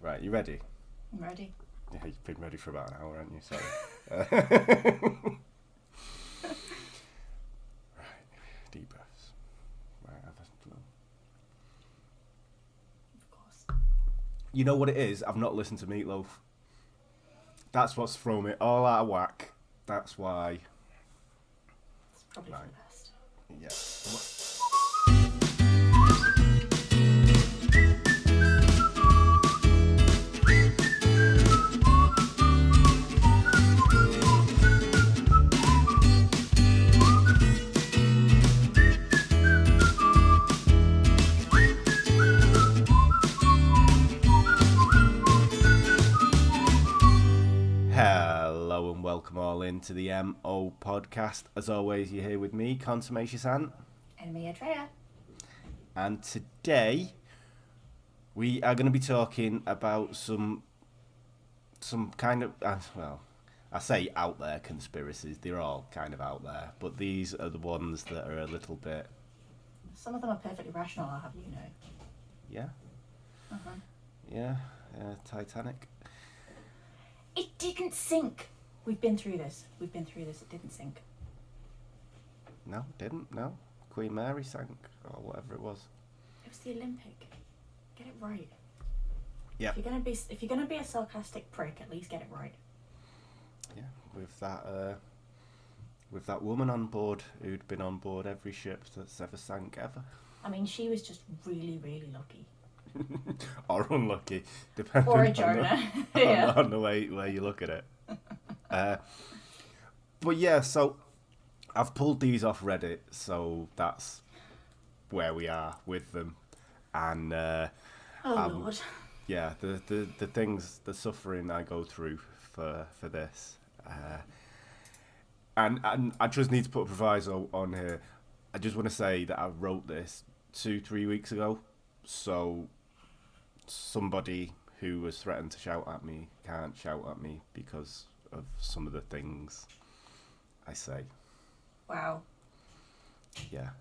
Right, you ready? I'm ready. Yeah, you've been ready for about an hour, haven't you? Sorry. Right, deep breaths. Right, have a little. Of course. You know what it is? I've not listened to Meatloaf. That's what's thrown me all out of whack. That's why. It's probably for the best. Yeah. Hello and welcome all into the MO podcast. As always, you're here with me, Consummation Sant. And me, Atreya. And today, we are going to be talking about some kind of, well, I say out there conspiracies. They're all kind of out there. But these are the ones that are a little bit... Some of them are perfectly rational, I'll have you know. Yeah? Uh-huh. Yeah, Titanic. It didn't sink. We've been through this. It didn't sink. No, it didn't, no. Queen Mary sank, or whatever it was. It was the Olympic. Get it right. Yeah. If you're gonna be a sarcastic prick, at least get it right. Yeah, with that woman on board who'd been on board every ship that's ever sank ever. I mean, she was just really, really lucky. Or unlucky, depending Or a Jonah. on the way you look at it. But yeah, so I've pulled these off Reddit, so that's where we are with them. And Lord. yeah, the things, the suffering I go through for this. And I just need to put a proviso on here. I just want to say that I wrote this 2-3 weeks ago, so somebody who was threatened to shout at me can't shout at me because of some of the things I say. Wow. Yeah.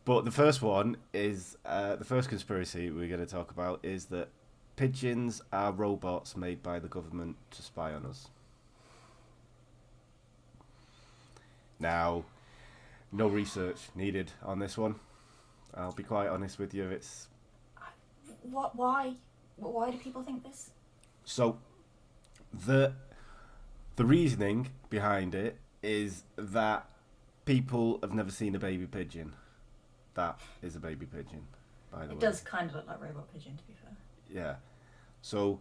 But the first one is, the first conspiracy we're going to talk about is that pigeons are robots made by the government to spy on us. Now, no research needed on this one. I'll be quite honest with you, it's... What? Why? Why do people think this? So, the reasoning behind it is that people have never seen a baby pigeon. That is a baby pigeon, by the way. It does kind of look like robot pigeon, to be fair. Yeah. So,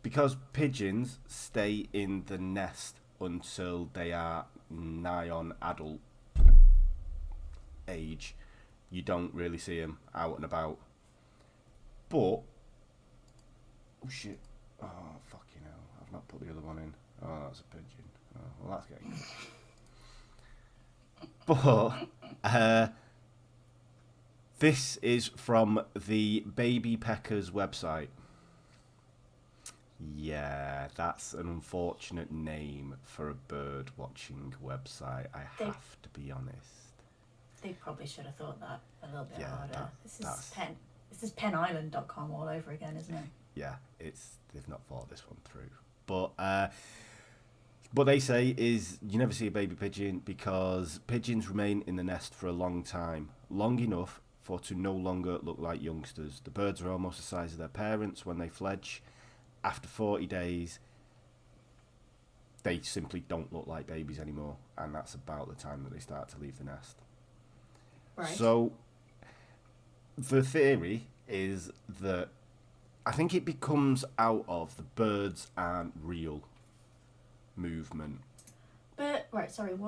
because pigeons stay in the nest until they are nigh on adult age, you don't really see them out and about. But, oh shit, oh fucking hell, I've not put the other one in. Oh, that's a pigeon. Oh, well, that's getting good. But, this is from the Baby Peckers website. Yeah, that's an unfortunate name for a bird watching website, I have to be honest. They probably should have thought that a little bit harder. This is penisland.com all over again, isn't it? Yeah, they've not thought this one through. But what they say is you never see a baby pigeon because pigeons remain in the nest for a long time, long enough for to no longer look like youngsters. The birds are almost the size of their parents when they fledge. After 40 days, they simply don't look like babies anymore, and that's about the time that they start to leave the nest. Right. So, the theory is that I think it becomes out of the birds aren't real movement. What? Birds aren't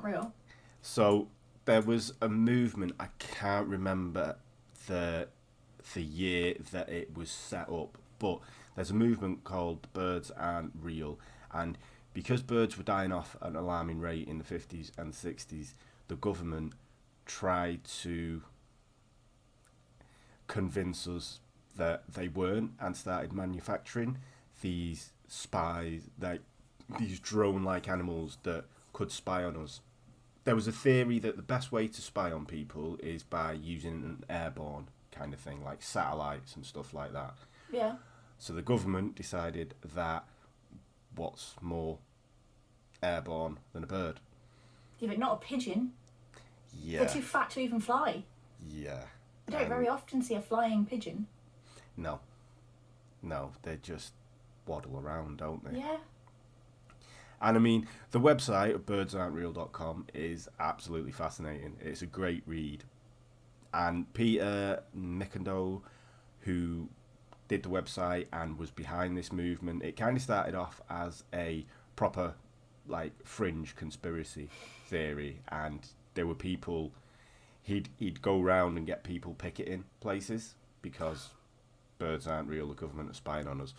real? So, there was a movement, I can't remember the year that it was set up, but there's a movement called Birds Aren't Real, and because birds were dying off at an alarming rate in the 50s and 60s, the government tried to convince us that they weren't and started manufacturing these spies, like these drone-like animals that could spy on us. There was a theory that the best way to spy on people is by using an airborne kind of thing, like satellites and stuff like that. Yeah. So the government decided that what's more airborne than a bird? Yeah, but not a pigeon. Yeah. They're too fat to even fly. Yeah. You don't very often see a flying pigeon. No, they just waddle around, don't they? Yeah. And I mean, the website of birdsaren'treal.com is absolutely fascinating. It's a great read. And Peter Nickendo, who did the website and was behind this movement, it kind of started off as a proper, like, fringe conspiracy theory. And there were people, he'd go around and get people picketing places because birds aren't real, the government are spying on us.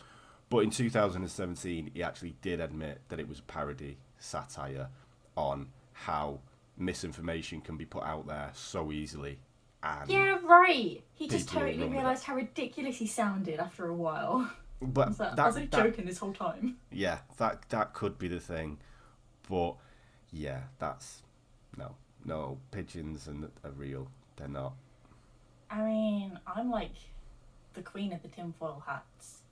But in 2017, he actually did admit that it was a parody, satire on how misinformation can be put out there so easily. And yeah, right. He just people totally run with realised how ridiculous he sounded after a while. But I was joking this whole time. Yeah, that could be the thing. But yeah, that's no pigeons are real. They're not. I mean, I'm like the queen of the tinfoil hats.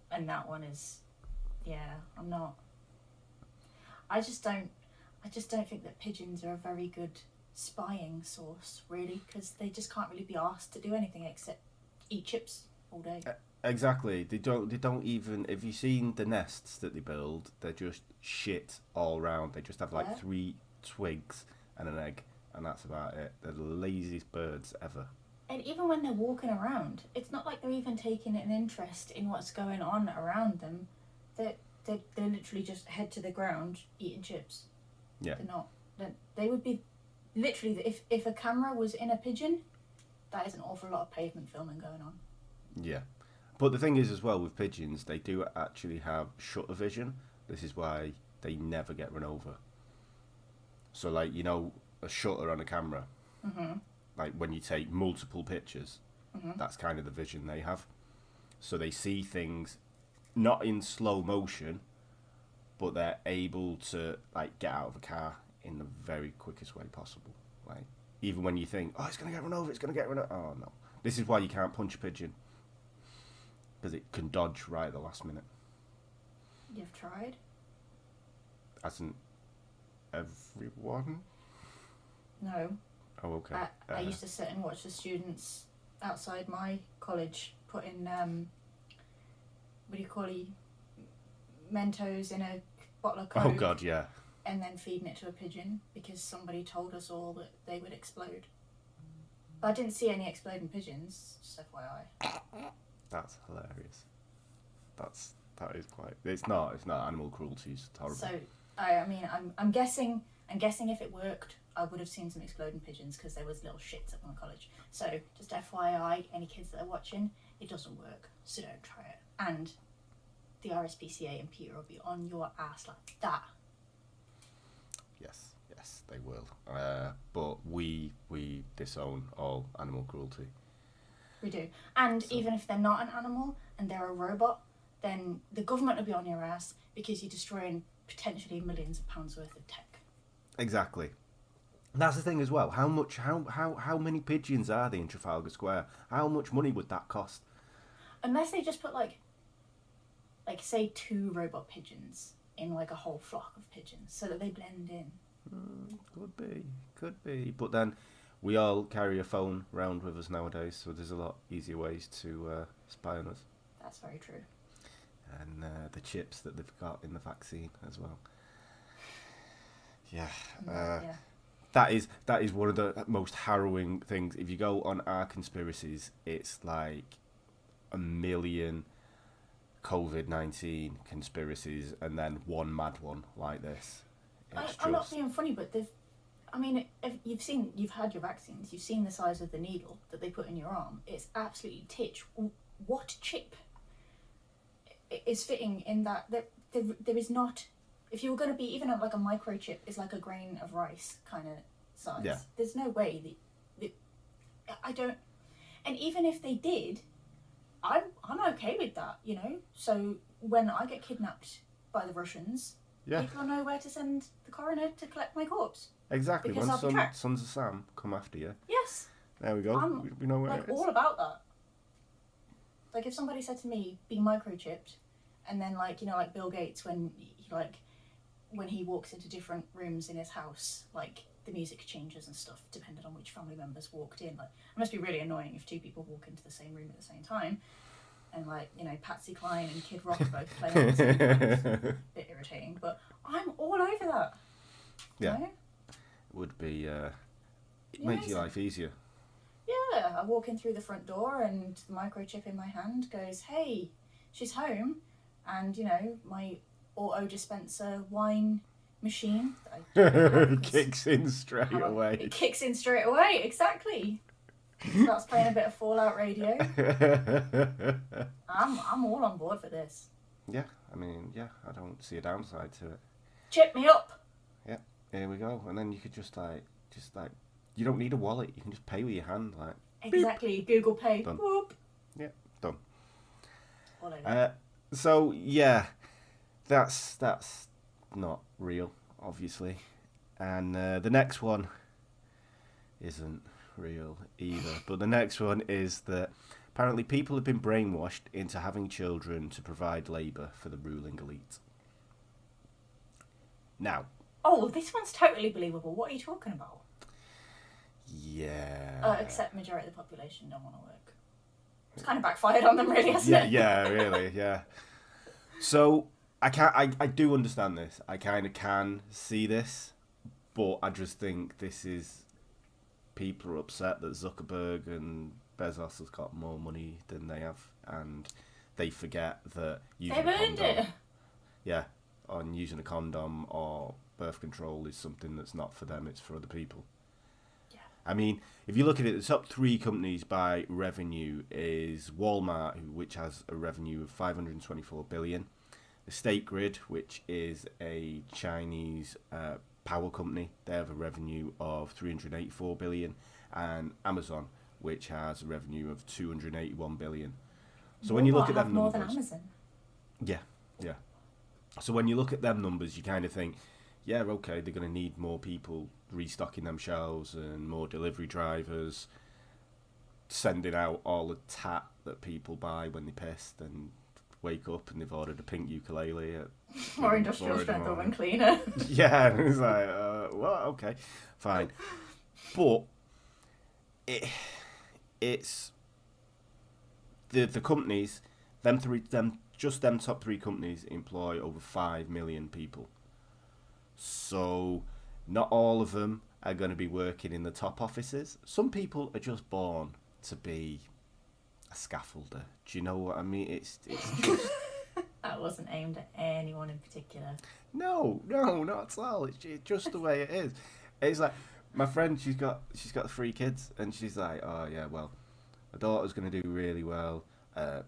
And that one is, yeah, I'm not. I just don't think that pigeons are a very good spying source, really, because they just can't really be asked to do anything except eat chips all day. Exactly. They don't even. Have you seen the nests that they build? They're just shit all round. They just have like 3 twigs and an egg, and that's about it. They're the laziest birds ever. And even when they're walking around, it's not like they're even taking an interest in what's going on around them. They're literally just head to the ground eating chips. Yeah. They're not. They would be literally, if a camera was in a pigeon, that is an awful lot of pavement filming going on. Yeah. But the thing is as well with pigeons, they do actually have shutter vision. This is why they never get run over. So like, you know, a shutter on a camera. Mm-hmm. Like when you take multiple pictures, that's kind of the vision they have. So they see things not in slow motion, but they're able to like get out of a car in the very quickest way possible. Like even when you think, oh, it's gonna get run over, oh no. This is why you can't punch a pigeon, because it can dodge right at the last minute. You've tried? Hasn't everyone? No. Oh, okay. I used to sit and watch the students outside my college put in, what do you call it, Mentos in a bottle of Coke. Oh, God, yeah. And then feeding it to a pigeon because somebody told us all that they would explode. But I didn't see any exploding pigeons, just FYI. That's hilarious. That is quite... It's not animal cruelty, it's horrible. So, I mean, I'm guessing if it worked, I would have seen some exploding pigeons because there was little shits at my college. So, just FYI, any kids that are watching, it doesn't work, so don't try it. And the RSPCA and Peter will be on your ass like that. Yes, they will. But we disown all animal cruelty. We do. And even if they're not an animal and they're a robot, then the government will be on your ass because you're destroying potentially millions of pounds worth of tech. Exactly. That's the thing as well. How many pigeons are there in Trafalgar Square? How much money would that cost? Unless they just put like say 2 robot pigeons in like a whole flock of pigeons so that they blend in. Could be. But then we all carry a phone around with us nowadays, so there's a lot easier ways to spy on us. That's very true. And the chips that they've got in the vaccine as well. Yeah. Yeah. That is one of the most harrowing things. If you go on our conspiracies, it's like a million COVID-19 conspiracies and then one mad one like this. I'm not being funny, but if you've had your vaccines, you've seen the size of the needle that they put in your arm. It's absolutely titch. What chip is fitting in that? There is not. If you were going to be even like a microchip is like a grain of rice kind of size. Yeah. There's no way that I don't. And even if they did, I'm okay with that, you know. So when I get kidnapped by the Russians, people know where to send the coroner to collect my corpse. Exactly. Because when Sons of Sam come after you. Yes. There we go. I'm We know where like it is. all about that. Like if somebody said to me, "Be microchipped," and then like like Bill Gates when he walks into different rooms in his house, like the music changes and stuff depending on which family members walked in. Like it must be really annoying if two people walk into the same room at the same time, and like Patsy Cline and Kid Rock both playing at the same time. It's a bit irritating, but I'm all over that. Yeah. No? Would be. It makes your life easier. Yeah, I walk in through the front door and the microchip in my hand goes, "Hey, she's home," and my auto dispenser wine machine Kicks in straight away. It kicks in straight away, exactly. Starts playing a bit of Fallout Radio. I'm all on board for this. Yeah, I mean, yeah, I don't see a downside to it. Chip me up. Yeah, here we go. And then you could just like, you don't need a wallet. You can just pay with your hand, like. Exactly. Beep. Google Pay. Done. Boop. Yeah, done. All over. So yeah, that's not real, obviously, and the next one isn't real either. But the next one is that apparently people have been brainwashed into having children to provide labour for the ruling elite. Now. Oh, this one's totally believable. What are you talking about? Yeah. Except majority of the population don't want to work. It's kind of backfired on them, really, hasn't it? Yeah, really, yeah. So I do understand this. I kind of can see this, but I just think this is people are upset that Zuckerberg and Bezos has got more money than they have, and they forget that using they've earned it. Yeah, on using a condom or birth control is something that's not for them; it's for other people. I mean, if you look at it, the top 3 companies by revenue is Walmart, which has a revenue of $524 billion, the State Grid, which is a Chinese power company, they have a revenue of $384 billion, and Amazon, which has a revenue of $281 billion. So when you look at them more numbers, than Amazon. Yeah. So when you look at them numbers, you kind of think, yeah, okay, they're going to need more people restocking them shelves and more delivery drivers, sending out all the tat that people buy when they pissed and wake up and they've ordered a pink ukulele at More industrial strength oven cleaner. Yeah, and it's like, well, okay, fine. But it's the companies, them top 3 companies employ over 5 million people. So not all of them are going to be working in the top offices. Some people are just born to be a scaffolder. Do you know what I mean? It's just... That wasn't aimed at anyone in particular. No, not at all. It's just the way it is. It's like my friend, she's got 3 kids, and she's like, oh yeah, well, my daughter's going to do really well. The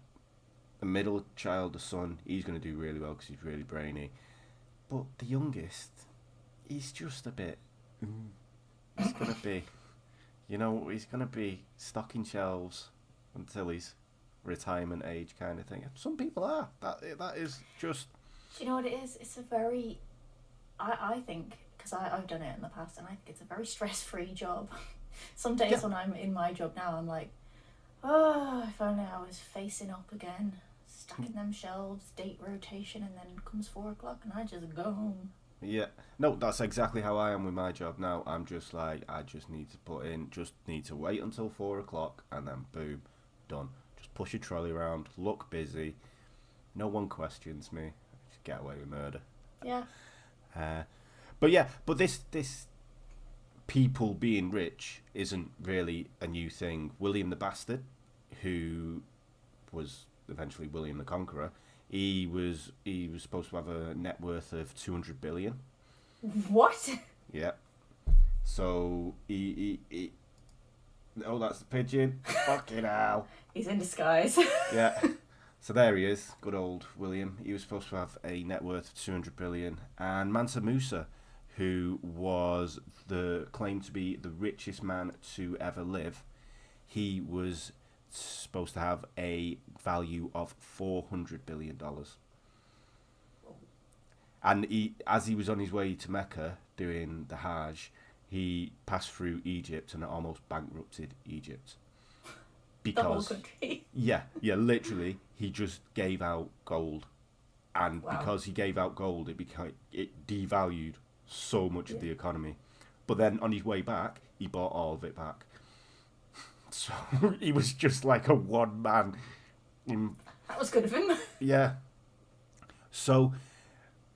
middle child, the son, he's going to do really well because he's really brainy. But the youngest, he's just a bit... He's going to be... he's going to be stocking shelves until he's retirement age kind of thing. Some people are. That is just... Do you know what it is? It's a very... I think, because I've done it in the past, and I think it's a very stress-free job. Some days when I'm in my job now, I'm like, oh, if only I was facing up again. Stacking them shelves, date rotation, and then comes 4 o'clock and I just go home. Yeah. No, that's exactly how I am with my job now. I'm just like, I just need to wait until 4 o'clock and then boom, done. Just push your trolley around, look busy. No one questions me. Just get away with murder. Yeah. But this people being rich isn't really a new thing. William the Bastard, who was eventually William the Conqueror, he was supposed to have a net worth of 200 billion. What? Yeah. So he oh, that's the pigeon. Fucking hell. He's in disguise. Yeah. So there he is, good old William. He was supposed to have a net worth of 200 billion. And Mansa Musa, who was claimed to be the richest man to ever live, he was supposed to have a value of $400 billion. And as he was on his way to Mecca doing the Hajj, he passed through Egypt and almost bankrupted Egypt. The whole Because, country. yeah, literally, he just gave out gold. And Wow. because he gave out gold, it devalued so much of the economy. But then on his way back, he bought all of it back. So he was just like a one man. That was good of him. Yeah. So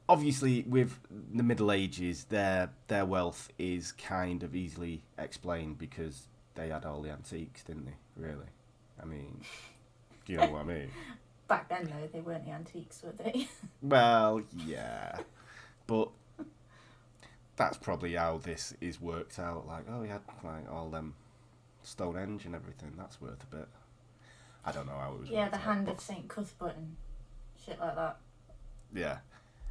obviously, with the Middle Ages, their wealth is kind of easily explained because they had all the antiques, didn't they? Really, I mean, do you know what I mean? Back then, though, they weren't the antiques, were they? Well, yeah, but that's probably how this is worked out. Like, oh, he had like all them Stonehenge and everything. That's worth a bit. I don't know how it was. Yeah, worked the out, hand but- of St. Cuthbert and shit like that. Yeah.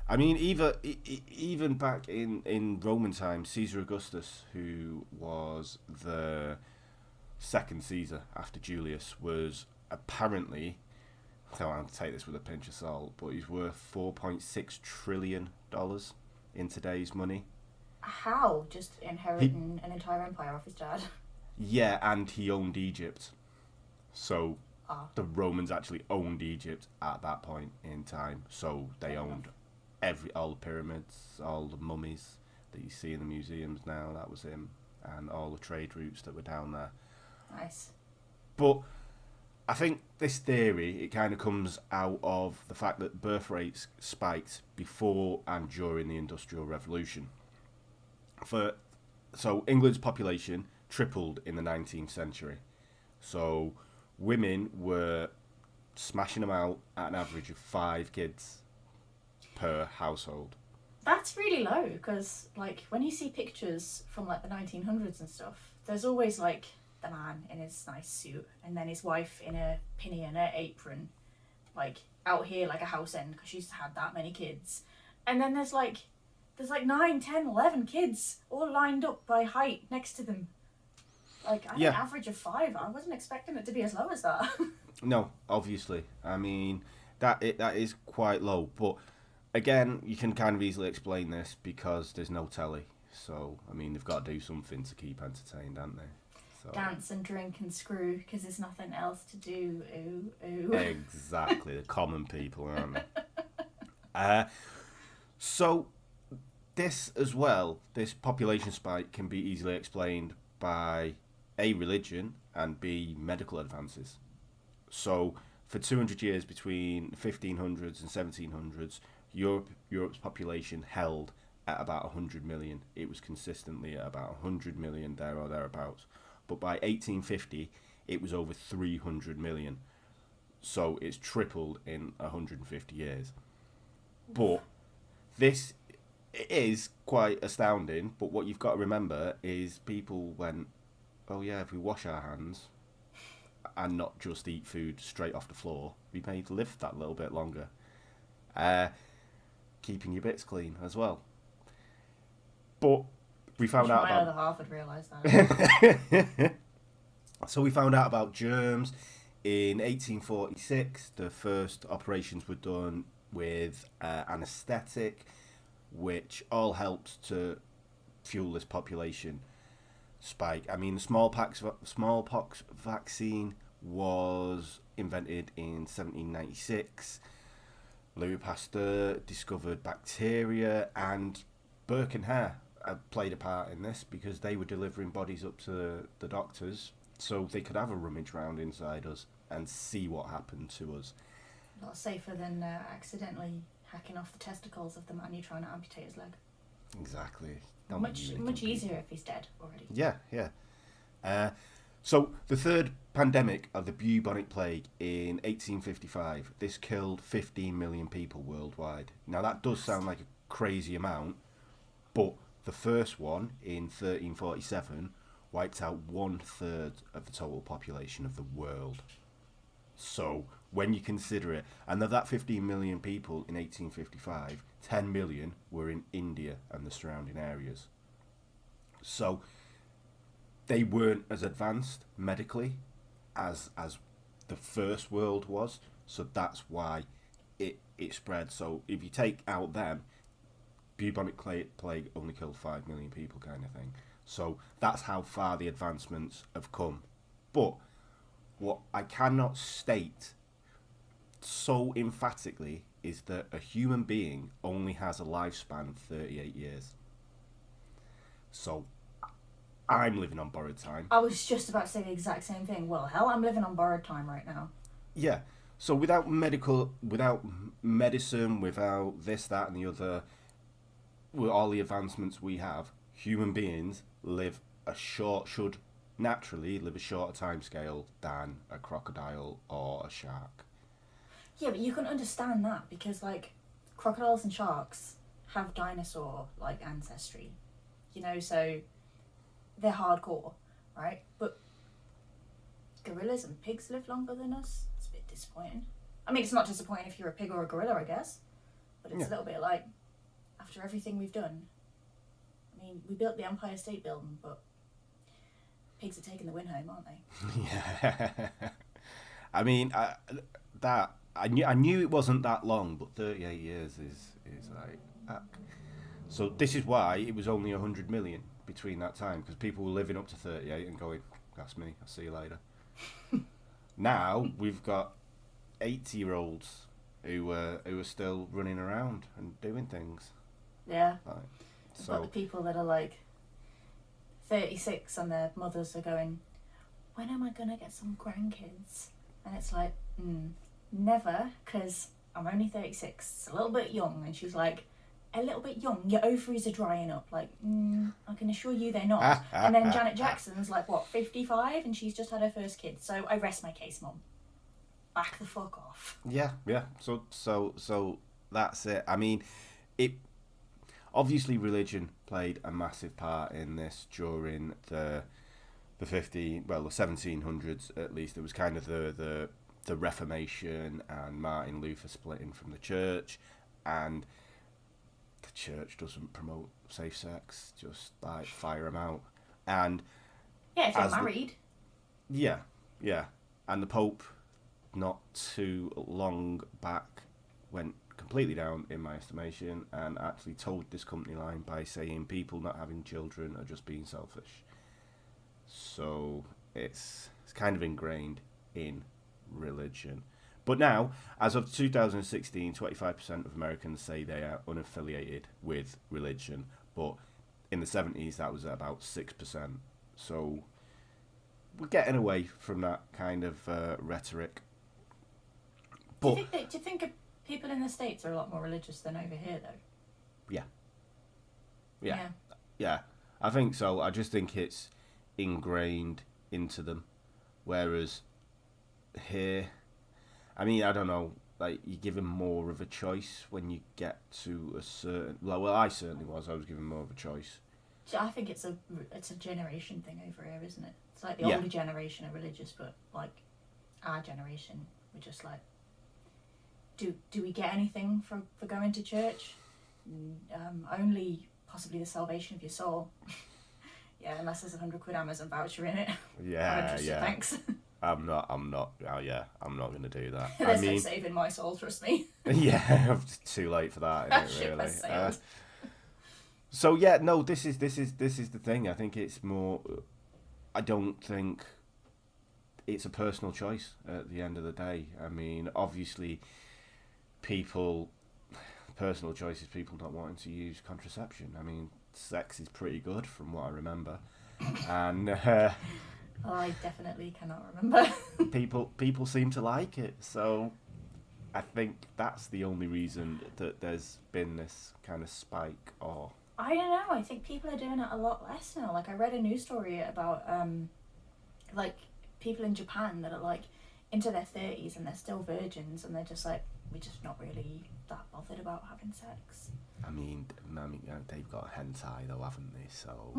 I mean, even back in Roman times, Caesar Augustus, who was the second Caesar after Julius, was apparently, so I'll take this with a pinch of salt, but he's worth $4.6 trillion in today's money. How? Just inheriting an entire empire off his dad? Yeah, and he owned Egypt. So Ah. the Romans actually owned Egypt at that point in time. So they Fair owned all the pyramids, all the mummies that you see in the museums now. That was him, and all the trade routes that were down there. Nice. But I think this theory, it kind of comes out of the fact that birth rates spiked before and during the Industrial Revolution. So England's population tripled in the 19th century. So women were smashing them out at an average of 5 kids per household. That's really low because, like, when you see pictures from like the 1900s and stuff, there's always like the man in his nice suit and then his wife in a pinny and her apron, like out here like a house end because she's had that many kids, and then there's like 9, 10, 11 kids all lined up by height next to them. Like, I think Yeah. average of 5. I wasn't expecting it to be as low as that. No, obviously. I mean, that is quite low. But again, you can kind of easily explain this because there's no telly. So, I mean, they've got to do something to keep entertained, haven't they? So, Dance and drink and screw because there's nothing else to do. Ooh, ooh. exactly. The common people, aren't they? So, this as well, this population spike can be easily explained by A, religion, and B, medical advances. So, for 200 years between the 1500s and 1700s, Europe's population held at about 100 million. It was consistently at about 100 million there or thereabouts. But by 1850, it was over 300 million. So it's tripled in 150 years. But this is quite astounding. But what you've got to remember is people went, oh yeah, if we wash our hands and not just eat food straight off the floor, we may live that little bit longer. Keeping your bits clean as well. But we found out My about... other half would realise that. So we found out about germs in 1846. The first operations were done with anaesthetic, which all helped to fuel this population spike. I mean, the smallpox vaccine was invented in 1796. Louis Pasteur discovered bacteria, and Burke and Hare played a part in this because they were delivering bodies up to the doctors so they could have a rummage round inside us and see what happened to us. A lot safer than accidentally hacking off the testicles of the man you're trying to amputate his leg. Exactly. Much easier if he's dead already. Yeah. So the third pandemic of the bubonic plague in 1855, this killed 15 million people worldwide. Now that does sound like a crazy amount, but the first one in 1347 wiped out 1/3 of the total population of the world. So when you consider it, and of that 15 million people in 1855, 10 million were in India and the surrounding areas. So they weren't as advanced medically as the first world was, so that's why it spread. So if you take out them, bubonic plague only killed 5 million people, kind of thing. So that's how far the advancements have come. But what I cannot state so emphatically is that a human being only has a lifespan of 38 years. So I'm living on borrowed time. I was just about to say the exact same thing. Well, hell, I'm living on borrowed time right now. Yeah. So without medicine, without this, that, and the other, with all the advancements we have, human beings should naturally live a shorter time scale than a crocodile or a shark. Yeah, but you can understand that because, like, crocodiles and sharks have dinosaur, like, ancestry. You know, so they're hardcore, right? But gorillas and pigs live longer than us. It's a bit disappointing. I mean, it's not disappointing if you're a pig or a gorilla, I guess. But it's a little bit like, after everything we've done, I mean, we built the Empire State Building, but pigs are taking the win home, aren't they? Yeah. I mean, I knew it wasn't that long, but 38 years is like... So this is why it was only 100 million between that time, because people were living up to 38 and going, that's me, I'll see you later. Now we've got 80-year-olds who are still running around and doing things. Yeah. Like, so got the people that are like 36 and their mothers are going, when am I going to get some grandkids? And it's like, never, because I'm only 36. It's a little bit young. And she's like, a little bit young, your ovaries are drying up. Like, I can assure you they're not. And then Janet Jackson's like, what, 55? And she's just had her first kid. So I rest my case, Mum. Back the fuck off. Yeah. So that's it. I mean, it obviously religion played a massive part in this during the 1700s at least. It was kind of the Reformation and Martin Luther splitting from the church, and the church doesn't promote safe sex, just like fire them out. And yeah, if you're married. Yeah. And the Pope, not too long back, went completely down in my estimation and actually told this company line by saying people not having children are just being selfish. So it's kind of ingrained in religion. But now, as of 2016, 25% of Americans say they are unaffiliated with religion. But in the 70s, that was at about 6%. So we're getting away from that kind of rhetoric. But do you think people in the States are a lot more religious than over here, though? Yeah. I think so. I just think it's ingrained into them. Whereas here, I mean, I don't know, like, you're given more of a choice when you get to a certain... Well, I certainly was. I was given more of a choice. I think it's a generation thing over here, isn't it? It's like the older generation are religious, but, like, our generation, we're just like, do we get anything for going to church? Only possibly the salvation of your soul. Yeah, unless there's £100 Amazon voucher in it. Yeah. Thanks. I'm not. I'm not going to do that. There's no saving my soul, trust me. Yeah, too late for that. That Isn't it, ship really? has sailed. So yeah, no. This is the thing. I think it's more. I don't think it's a personal choice at the end of the day. I mean, obviously, personal choice is people not wanting to use contraception. I mean, sex is pretty good from what I remember, and. I definitely cannot remember. people seem to like it, so I think that's the only reason that there's been this kind of spike. Or I don't know. I think people are doing it a lot less now. Like, I read a news story about like people in Japan that are like into their 30s and they're still virgins, and they're just like, we're just not really that bothered about having sex. I mean, they've got hentai though, haven't they? So.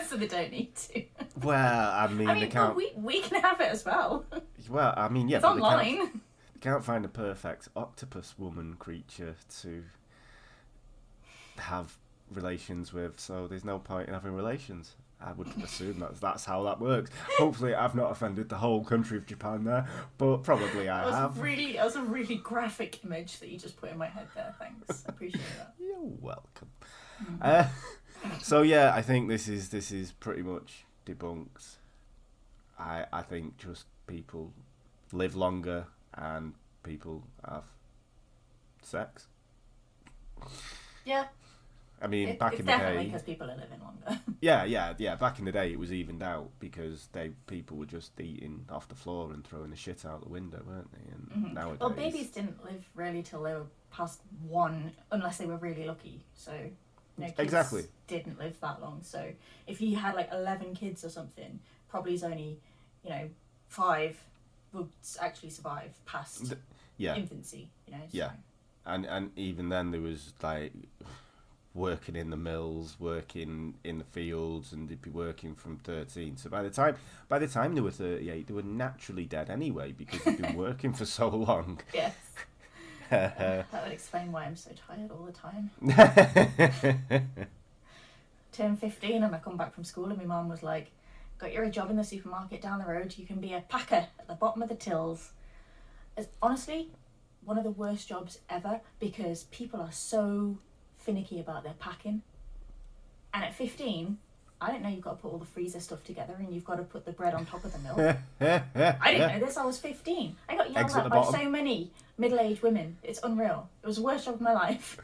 So they don't need to. Well, I mean they can't. We can have it as well. Well, I mean, yeah, it's but online. They can't find a perfect octopus woman creature to have relations with, so there's no point in having relations. I would assume that's how that works. Hopefully, I've not offended the whole country of Japan there, but probably I have. That was a really graphic image that you just put in my head there. Thanks, I appreciate that. You're welcome. So yeah, I think this is pretty much debunked. I think just people live longer and people have sex. Yeah, I mean, back it's in the definitely day, because people are living longer. yeah. Back in the day, it was evened out because people were just eating off the floor and throwing the shit out the window, weren't they? And nowadays, Well, babies didn't live really till they were past 1, unless they were really lucky. So, kids exactly didn't live that long. So, if you had like 11 kids or something, probably is only, 5 would actually survive past infancy. So. Yeah, and even then there was like working in the mills, working in the fields, and they'd be working from 13. So by the time they were 38, they were naturally dead anyway because they'd been working for so long. Yes. That would explain why I'm so tired all the time. Turn 15 and I come back from school and my mum was like, got you a job in the supermarket down the road, you can be a packer at the bottom of the tills. It's honestly one of the worst jobs ever because people are so finicky about their packing. And at 15, I didn't know you've got to put all the freezer stuff together and you've got to put the bread on top of the milk. I didn't know this, I was 15. I got yelled at by so many middle-aged women. It's unreal. It was the worst job of my life.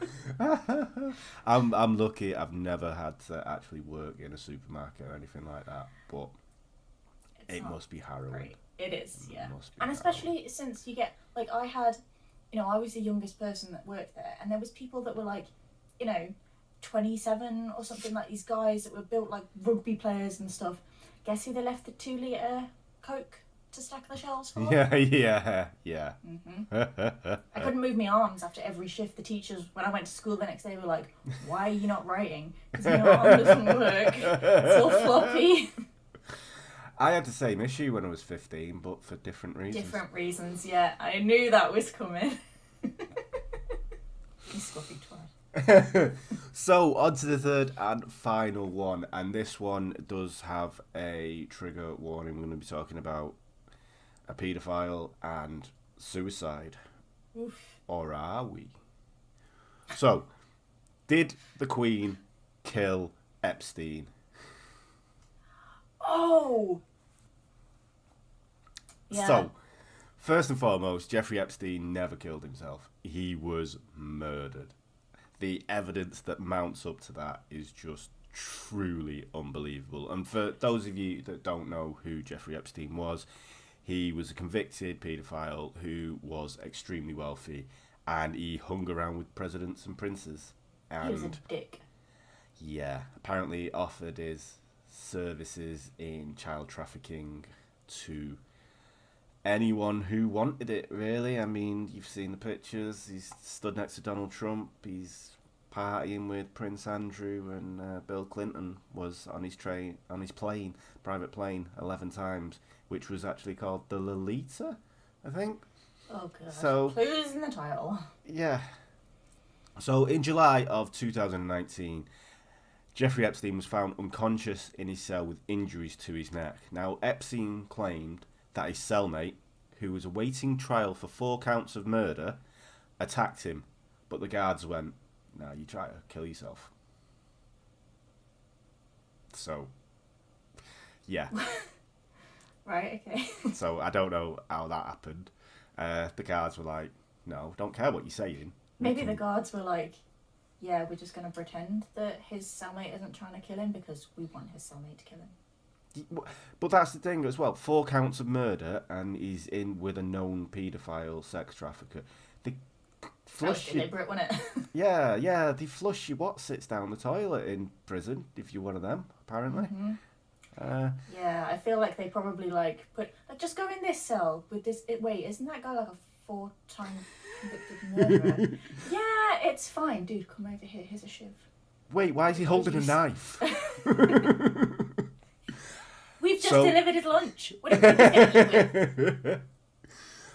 I'm lucky I've never had to actually work in a supermarket or anything like that, but it must be harrowing. Great. It is, yeah. And especially since you get, like, I had, I was the youngest person that worked there, and there was people that were like, 27 or something, like these guys that were built like rugby players and stuff. Guess who they left the 2-litre Coke to stack the shelves for? Yeah. I couldn't move my arms after every shift. The teachers, when I went to school the next day, were like, why are you not writing? Because your arm doesn't work. It's all floppy. I had the same issue when I was 15, but for different reasons. Different reasons, yeah. I knew that was coming. You scruffy twat. So, on to the third and final one, and this one does have a trigger warning. We're going to be talking about a paedophile and suicide. Oof. Or are we? So, did the Queen kill Epstein? Oh! Yeah. So, first and foremost, Jeffrey Epstein never killed himself. He was murdered. The evidence that mounts up to that is just truly unbelievable. And for those of you that don't know who Jeffrey Epstein was, he was a convicted paedophile who was extremely wealthy, and he hung around with presidents and princes. And he was a dick. Yeah, apparently offered his services in child trafficking to anyone who wanted it, really. I mean, you've seen the pictures. He's stood next to Donald Trump. He's partying with Prince Andrew, and Bill Clinton was on his private plane, 11 times, which was actually called the Lolita, I think. Oh, God. So, clues in the title. Yeah. So, in July of 2019, Jeffrey Epstein was found unconscious in his cell with injuries to his neck. Now, Epstein claimed that his cellmate, who was awaiting trial for 4 counts of murder, attacked him, but the guards went, "No, you try to kill yourself." So, yeah. Right, okay. So, I don't know how that happened. The guards were like, "No, don't care what you're saying." Maybe the guards were like, yeah, we're just going to pretend that his cellmate isn't trying to kill him because we want his cellmate to kill him. But that's the thing as well. 4 counts of murder, and he's in with a known paedophile sex trafficker. They flush that was deliberate, wasn't it? Yeah. They flush you what sits down the toilet in prison if you're one of them. Apparently. Mm-hmm. Yeah, I feel like they probably just go in this cell with this. Wait, isn't that guy like a 4-time convicted murderer? Yeah, it's fine, dude. Come over here. Here's a shiv. Wait, why is he holding a knife? We've just delivered his lunch. What are we going to eat with?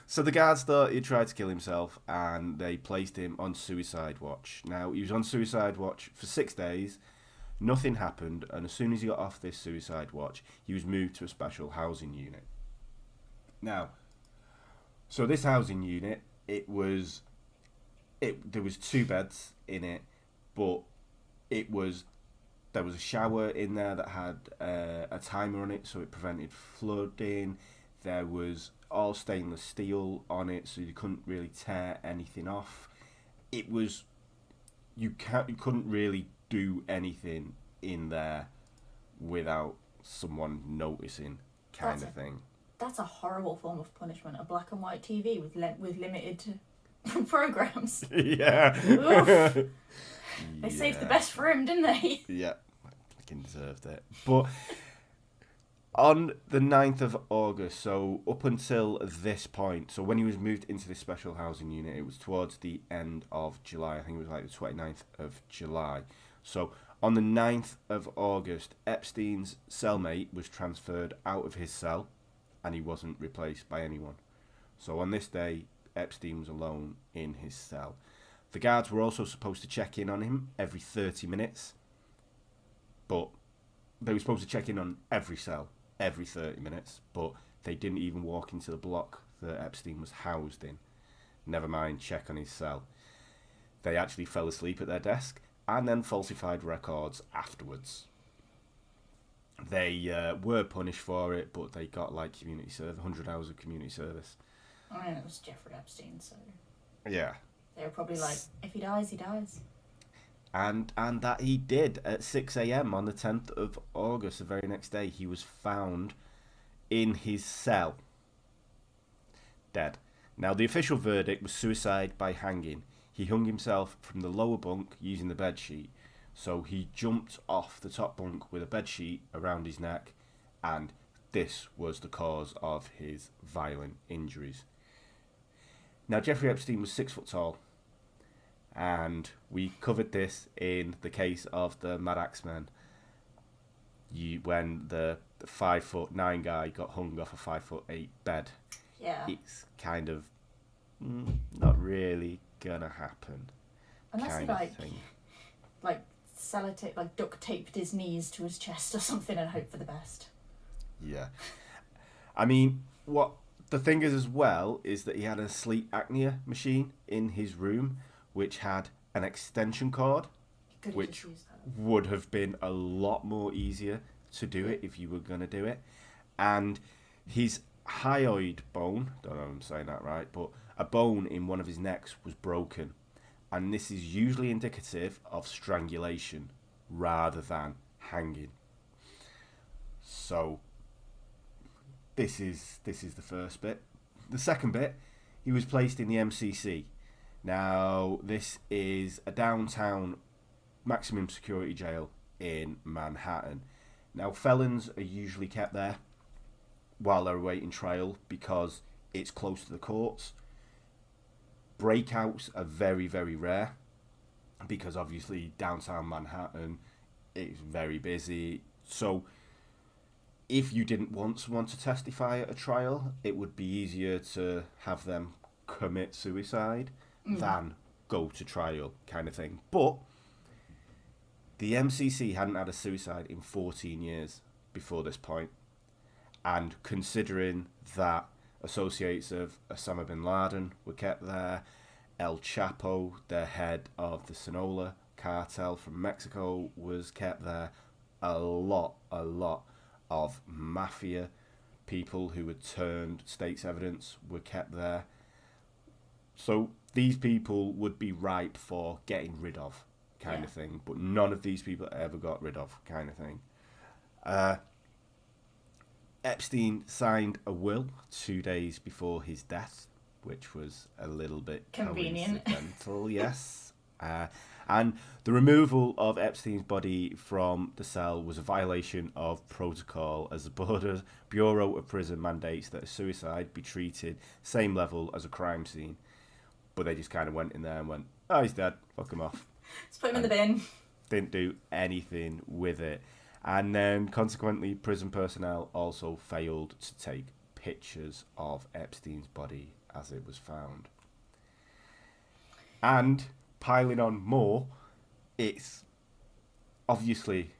So the guards thought he tried to kill himself, and they placed him on suicide watch. Now, he was on suicide watch for 6 days. Nothing happened, and as soon as he got off this suicide watch, he was moved to a special housing unit. Now, so this housing unit, there was 2 beds in it, but it was There was a shower in there that had a timer on it, so it prevented flooding. There was all stainless steel on it, so you couldn't really tear anything off. It was you couldn't really do anything in there without someone noticing, kind of thing. That's a horrible form of punishment. A black and white TV with limited programs. Yeah. Oof. They saved the best for him, didn't they? Yeah, fucking deserved it. But on the 9th of August, so up until this point, so when he was moved into this special housing unit, it was towards the end of July. I think it was like the 29th of July. So on the 9th of August, Epstein's cellmate was transferred out of his cell and he wasn't replaced by anyone. So on this day, Epstein was alone in his cell. The guards were also supposed to check in on him every 30 minutes, but they were supposed to check in on every cell every 30 minutes, but they didn't even walk into the block that Epstein was housed in. Never mind check on his cell. They actually fell asleep at their desk and then falsified records afterwards. They were punished for it, but they got like community service, 100 hours of community service. I mean, it was Jeffrey Epstein, so... Yeah. They were probably like, if he dies, he dies. And that he did at 6 a.m. on the 10th of August, the very next day. He was found in his cell, dead. Now, the official verdict was suicide by hanging. He hung himself from the lower bunk using the bedsheet. So he jumped off the top bunk with a bedsheet around his neck, and this was the cause of his violent injuries. Now, Jeffrey Epstein was 6 foot tall, and we covered this in the case of the Mad Axe Men. When the 5'9" guy got hung off a 5'8" bed. Yeah. It's kind of not really gonna happen. Unless he like sellotape, like duct taped his knees to his chest or something and hope for the best. Yeah. I mean, what the thing is as well is that he had a sleep apnea machine in his room, which had an extension cord, which would have been a lot more easier to do it if you were going to do it. And his hyoid bone, don't know if I'm saying that right, but a bone in one of his necks was broken. And this is usually indicative of strangulation rather than hanging. So this is the first bit. The second bit, he was placed in the MCC. Now, this is a downtown maximum security jail in Manhattan. Now, felons are usually kept there while they're awaiting trial because it's close to the courts. Breakouts are very, very rare because obviously downtown Manhattan is very busy. So if you didn't want someone to testify at a trial, it would be easier to have them commit suicide than go to trial, kind of thing. But the MCC hadn't had a suicide in 14 years before this point, and considering that associates of Osama bin Laden were kept there, El Chapo, the head of the Sinaloa cartel from Mexico, was kept there, a lot of mafia people who had turned state's evidence were kept there. So these people would be ripe for getting rid of, kind of thing. But none of these people ever got rid of, kind of thing. Epstein signed a will 2 days before his death, which was a little bit convenient. Coincidental, yes. And the removal of Epstein's body from the cell was a violation of protocol, as the Bureau of Prison mandates that a suicide be treated same level as a crime scene. But they just kind of went in there and went, oh, he's dead, fuck him off. Let's put him in the bin. Didn't do anything with it. And then, consequently, prison personnel also failed to take pictures of Epstein's body as it was found. And, piling on more, it's obviously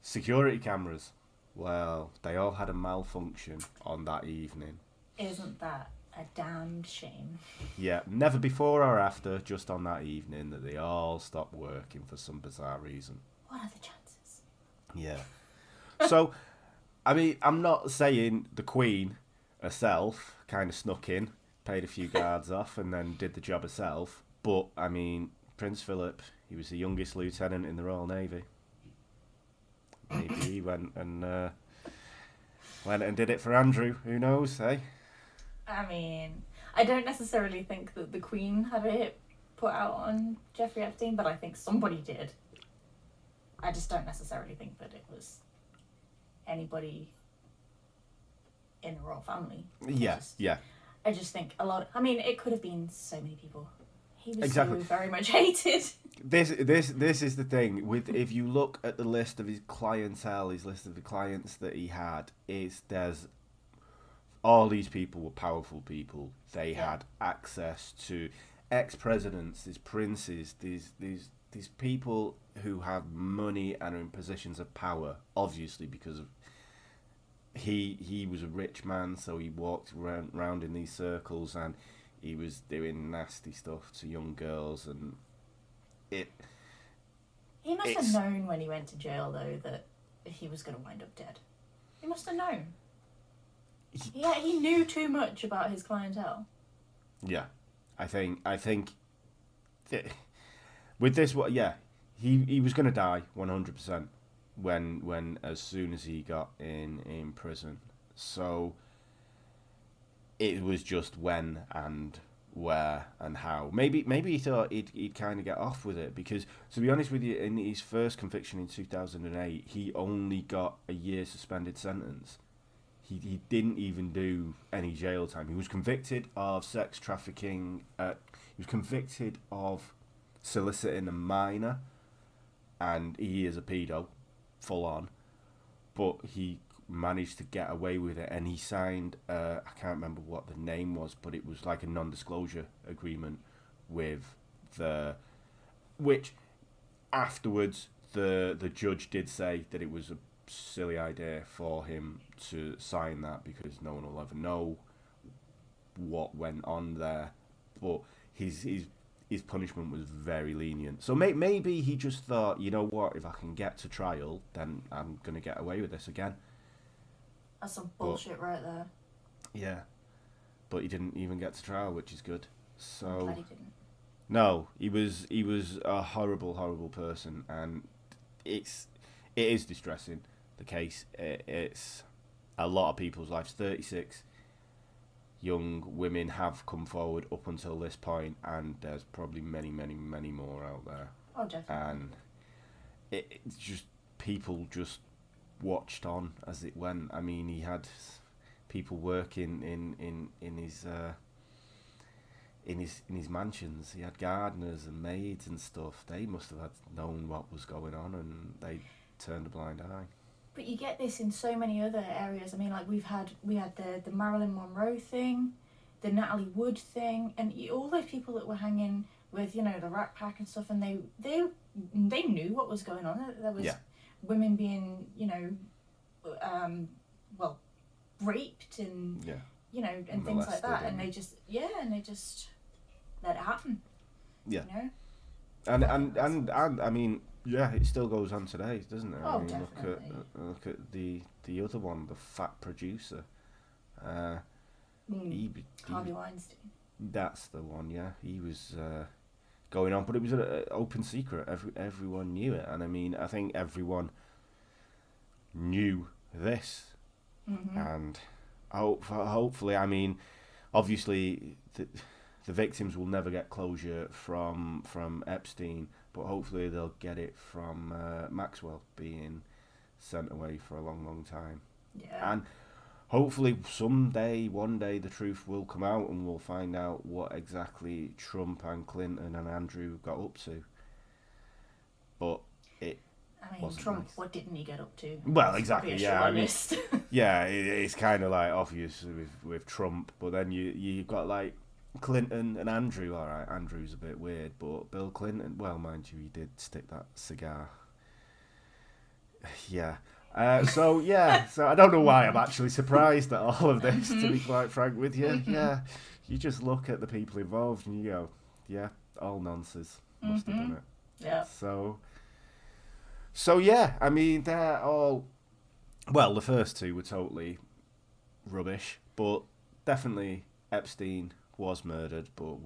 security cameras. Well, they all had a malfunction on that evening. Isn't that a damned shame? Yeah, never before or after, just on that evening that they all stopped working for some bizarre reason. What are the chances? Yeah. So, I mean, I'm not saying the Queen herself kind of snuck in, paid a few guards off, and then did the job herself. But, I mean, Prince Philip, he was the youngest lieutenant in the Royal Navy. Maybe he went and did it for Andrew. Who knows, eh? I mean, I don't necessarily think that the Queen had a hit put out on Jeffrey Epstein, but I think somebody did. I just don't necessarily think that it was anybody in the royal family. Yeah. I just think a lot. I mean, it could have been so many people. He was Exactly. so very much hated. This is the thing with, if you look at the list of his clientele, his list of the clients that he had, there's all these people were powerful people. They had access to ex-presidents, these princes, these people who have money and are in positions of power. Obviously, because of he was a rich man, so he walked around in these circles, and he was doing nasty stuff to young girls, and He must have known when he went to jail, though, that he was going to wind up dead. He must have known. Yeah, he knew too much about his clientele. Yeah, I think with this, he was going to die 100% when as soon as he got in prison. So it was just when and where and how. Maybe he thought he'd kind of get off with it, because, to be honest with you, in his first conviction in 2008, he only got a year suspended sentence. He didn't even do any jail time. He was convicted of sex trafficking. He was convicted of soliciting a minor, and he is a pedo, full on. But he managed to get away with it, and he signed, I can't remember what the name was, but it was like a non-disclosure agreement with which afterwards the judge did say that it was a silly idea for him to sign that, because no one will ever know what went on there. But his punishment was very lenient. So maybe he just thought, you know what, if I can get to trial, then I'm going to get away with this again. That's some bullshit right there. Yeah. But he didn't even get to trial, which is good. So I'm glad he didn't. No, he was a horrible, horrible person, and it is distressing, the case. It's a lot of people's lives. 36 young women have come forward up until this point, and there's probably many, many, many more out there. Oh, definitely. And it's just, people just watched on as it went. I mean, he had people working in his mansions. He had gardeners and maids and stuff. They must have known what was going on, and they turned a blind eye. But you get this in so many other areas. I mean, like we had the Marilyn Monroe thing, the Natalie Wood thing, and all those people that were hanging with, the Rat Pack and stuff, and they knew what was going on. There was women being, raped and and things like that, and they just let it happen. Yeah. And I mean, it still goes on today, doesn't it? Oh, I mean, definitely. look at the other one, the fat producer. Harvey Weinstein. That's the one. Yeah, he was going on, but it was an open secret. Everyone knew it, and I mean, I think everyone knew this, and hopefully, I mean, obviously the victims will never get closure from Epstein, but hopefully they'll get it from Maxwell being sent away for a long, long time. Yeah. And hopefully one day, the truth will come out, and we'll find out what exactly Trump and Clinton and Andrew got up to. But Trump, nice. What didn't he get up to? Well, exactly, yeah. I mean, yeah, it's kind of like obvious with Trump, but then you've got like Clinton and Andrew. All right, Andrew's a bit weird, but Bill Clinton, well, mind you, he did stick that cigar. Yeah. So I don't know why I'm actually surprised at all of this, to be quite frank with you. Yeah, you just look at the people involved and you go, yeah, all nonsense. Must have done it. Yeah. So yeah, I mean they're all. Well, the first two were totally rubbish, but definitely Epstein was murdered. But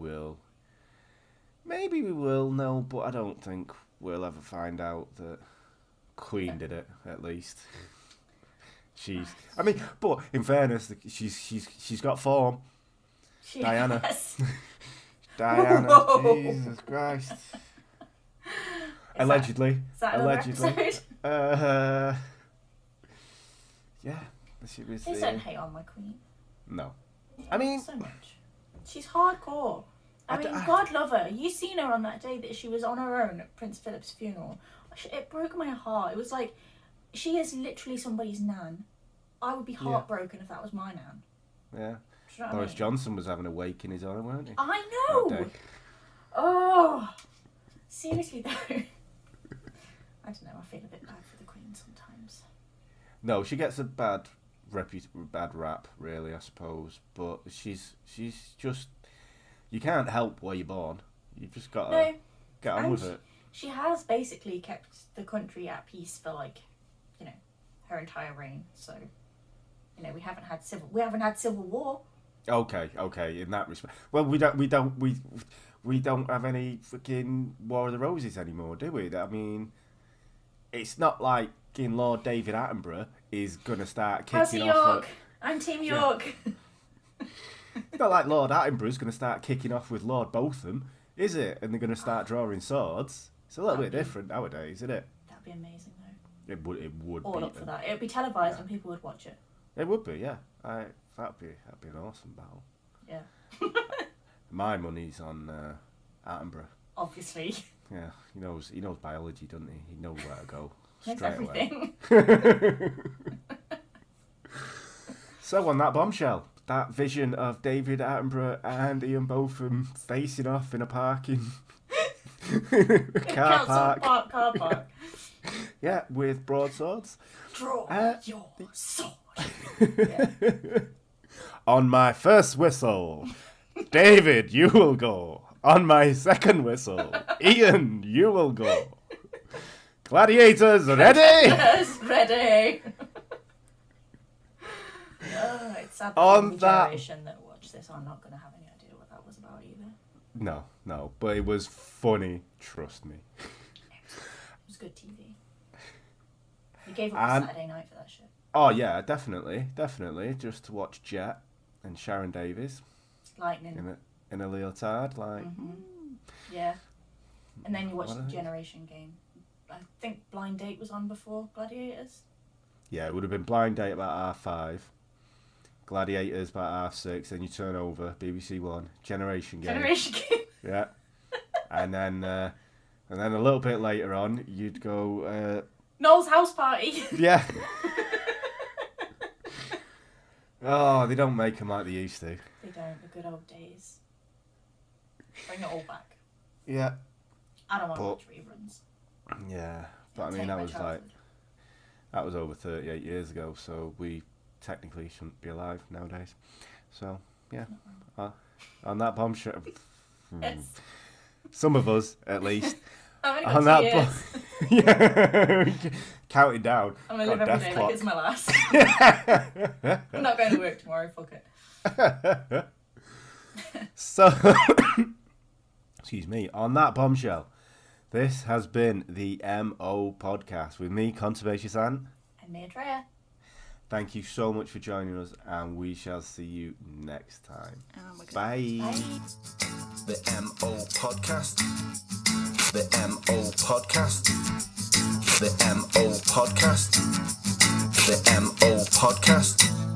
maybe we will know, but I don't think we'll ever find out that Queen did it. At least I mean, but in fairness, she's got form. She Diana. has. Diana, Whoa. Jesus Christ. Allegedly. Is that another episode? Yeah. She was, Please don't hate on my queen. no. I mean, So much. She's hardcore. I mean, God love her. You seen her on that day that she was on her own at Prince Philip's funeral. It broke my heart. It was like, she is literally somebody's nan. I would be heartbroken if that was my nan. yeah. Do you know what Boris I mean? Johnson was having a wake in his honour, weren't he? I That know. day. Oh, seriously though. I don't know. I feel a bit bad for the Queen sometimes. No, she gets a bad rap, really, I suppose. But she's just, you can't help where you're born. You've just got to get on with it. She has basically kept the country at peace for her entire reign. So, we haven't had civil war. Okay, in that respect. Well, we don't have any freaking War of the Roses anymore, do we? I mean, it's not like Lord David Attenborough is gonna start kicking off. York. I'm Team York. It's not like Lord Attenborough's gonna start kicking off with Lord Botham, is it? And they're gonna start drawing swords. It's a little bit different nowadays, isn't it? That'd be amazing though. It would. All be up for that. It'd be televised and people would watch it. It would be, yeah. That'd be an awesome battle. Yeah. My money's on Attenborough. Obviously. Yeah, he knows biology, doesn't he? He knows where to go Knows straight everything. away. So on that bombshell, that vision of David Attenborough and Ian Botham facing off in a parking car park. Car park. Yeah, with broadswords. Draw your sword. On my first whistle, David, you will go. On my second whistle, Ian, you will go. Gladiators, ready? Yes, ready. It's sad that the generation that watched this are not going to have any idea what that was about either. No, but it was funny, trust me. It was good TV. You gave up a Saturday night for that shit. Oh yeah, definitely, just to watch Jet and Sharon Davies. Lightning. In a leotard, like. Mm-hmm. Yeah. And then you watched the Generation Game. I think Blind Date was on before Gladiators. Yeah, it would have been Blind Date about 5:30. Gladiators about 6:30. Then you turn over BBC One, Generation Game. Yeah. And then a little bit later on, you'd go. Noel's House Party. Yeah. Oh, they don't make them like they used to. They don't. The good old days. Bring it all back. Yeah. I don't want to watch reruns. Yeah, but I mean that was over 38 years ago, so we technically shouldn't be alive nowadays. So yeah, on that bombshell. Yes. Some of us, at least. I've only got 2 years. Yeah, counting down. I'm gonna live every day like it's my last. I'm not going to work tomorrow. Fuck it. So, excuse me. On that bombshell, this has been the MO podcast with me, Conservation San. And me, Andrea. Thank you so much for joining us, and we shall see you next time. Oh my God. Bye. Bye. The MO podcast. The MO podcast. The MO podcast. The MO podcast.